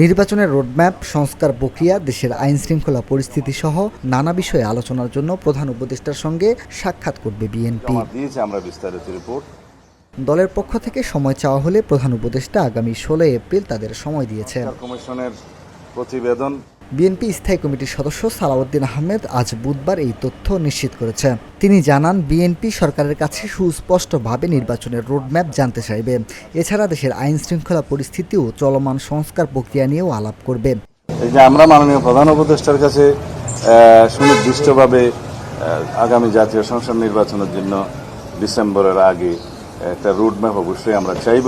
নির্বাচনের রোডম্যাপ, সংস্কার প্রক্রিয়া, দেশের আইনশৃঙ্খলা পরিস্থিতি সহ নানা বিষয়ে আলোচনার জন্য প্রধান উপদেষ্টার সঙ্গে সাক্ষাৎ করবে বিএনপি। আমরা বিস্তারিত রিপোর্ট দলের পক্ষ থেকে সময় চাওয়া হলে প্রধান উপদেষ্টা আগামী ১৬ এপ্রিল তাদের সময় দিয়েছেন। কমিশনের প্রতিবেদন বিএনপি স্থায়ী কমিটির সদস্য সালাউদ্দিন আহমেদ আজ বুধবার এই তথ্য নিশ্চিত করেছেন। তিনি জানান, বিএনপি সরকারের কাছে সুস্পষ্টভাবে নির্বাচনের রোডম্যাপ জানতে চাইবে। এছাড়া দেশের আইন শৃঙ্খলা পরিস্থিতি ও চলমান সংস্কার প্রক্রিয়া নিয়েও আলাপ করবে। এই যে আমরা মাননীয় প্রধান উপদেষ্টার কাছে সুনির্দিষ্টভাবে আগামী জাতীয় সংসদ নির্বাচনের জন্য ডিসেম্বরের আগে একটা রোডম্যাপ অবশ্যই আমরা চাইব,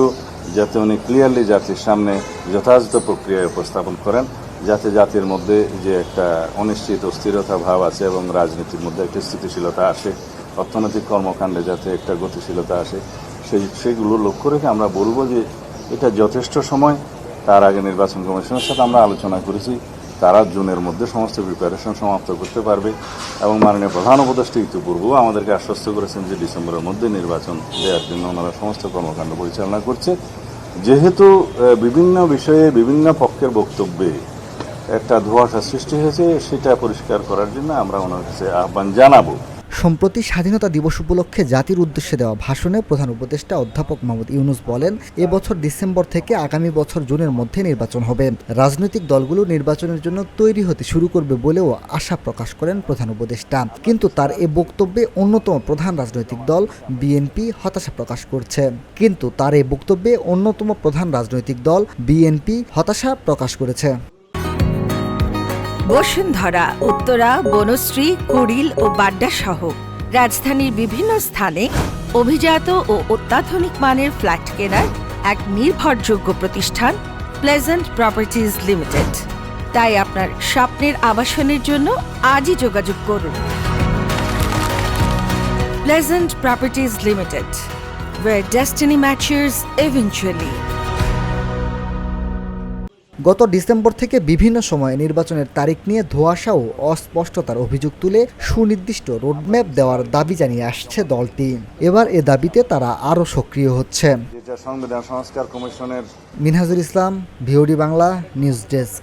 যাতে উনি ক্লিয়ারলি জাতির সামনে যথাযথ প্রক্রিয়ায় উপস্থাপন করেন, যাতে জাতির মধ্যে যে একটা অনিশ্চিত অস্থিরতা ভাব আছে এবং রাজনীতির মধ্যে একটা স্থিতিশীলতা আসে, অর্থনৈতিক কর্মকাণ্ডে যাতে একটা গতিশীলতা আসে, সেইগুলো লক্ষ্য রেখে আমরা বলবো যে এটা যথেষ্ট সময়। তার আগে নির্বাচন কমিশনের সাথে আমরা আলোচনা করেছি, তারা জুনের মধ্যে সমস্ত প্রিপারেশন সমাপ্ত করতে পারবে এবং মাননীয় প্রধান উপদেষ্টা ইতিপূর্বেও আমাদেরকে আশ্বস্ত করেছেন যে ডিসেম্বরের মধ্যে নির্বাচন দেওয়ার জন্য ওনারা সমস্ত কর্মকাণ্ড পরিচালনা করছে। যেহেতু বিভিন্ন বিষয়ে বিভিন্ন পক্ষের বক্তব্যে একটা ধোঁয়াশা সৃষ্টি হয়েছে, সেটা পরিষ্কার করার জন্য আমরা ওনার কাছে আহ্বান জানাবো। সম্প্রতি স্বাধীনতা দিবস উপলক্ষে জাতির উদ্দেশ্যে দেওয়া ভাষণে প্রধান উপদেষ্টা অধ্যাপক মাহমুদ ইউনূস বলেন, এবছর ডিসেম্বর থেকে আগামী বছর জুনের মধ্যে নির্বাচন হবে। রাজনৈতিক দলগুলো নির্বাচনের জন্য তৈরি হতে শুরু করবে বলেও আশা প্রকাশ করেন প্রধান উপদেষ্টা। কিন্তু তার এ বক্তব্যে অন্যতম প্রধান রাজনৈতিক দল বিএনপি হতাশা প্রকাশ করেছে। বসুন্ধরা, উত্তরা, বনশ্রী, কুড়িল ও বাড্ডা সহ রাজধানীর বিভিন্ন স্থানে অভিজাত ও অত্যাধুনিক মানের ফ্ল্যাট কেনার এক নির্ভরযোগ্য প্রতিষ্ঠান প্লেজেন্ট প্রপার্টিজ লিমিটেড। তাই আপনার স্বপ্নের আবাসনের জন্য আজই যোগাযোগ করুন। Pleasant properties limited, where destiny matches eventually. গত ডিসেম্বর থেকে বিভিন্ন সময়ে নির্বাচনের তারিখ নিয়ে ধোঁয়াশা ও অস্পষ্টতার অভিযোগ তুলে সুনির্দিষ্ট রোডম্যাপ দেওয়ার দাবি জানিয়ে আসছে দলটি। এবার এ দাবিতে তারা আরও সক্রিয় হচ্ছে। সংবিধান সংস্কার কমিশনের মিনহাজুল ইসলাম, ভিওডি বাংলা, নিউজ ডেস্ক।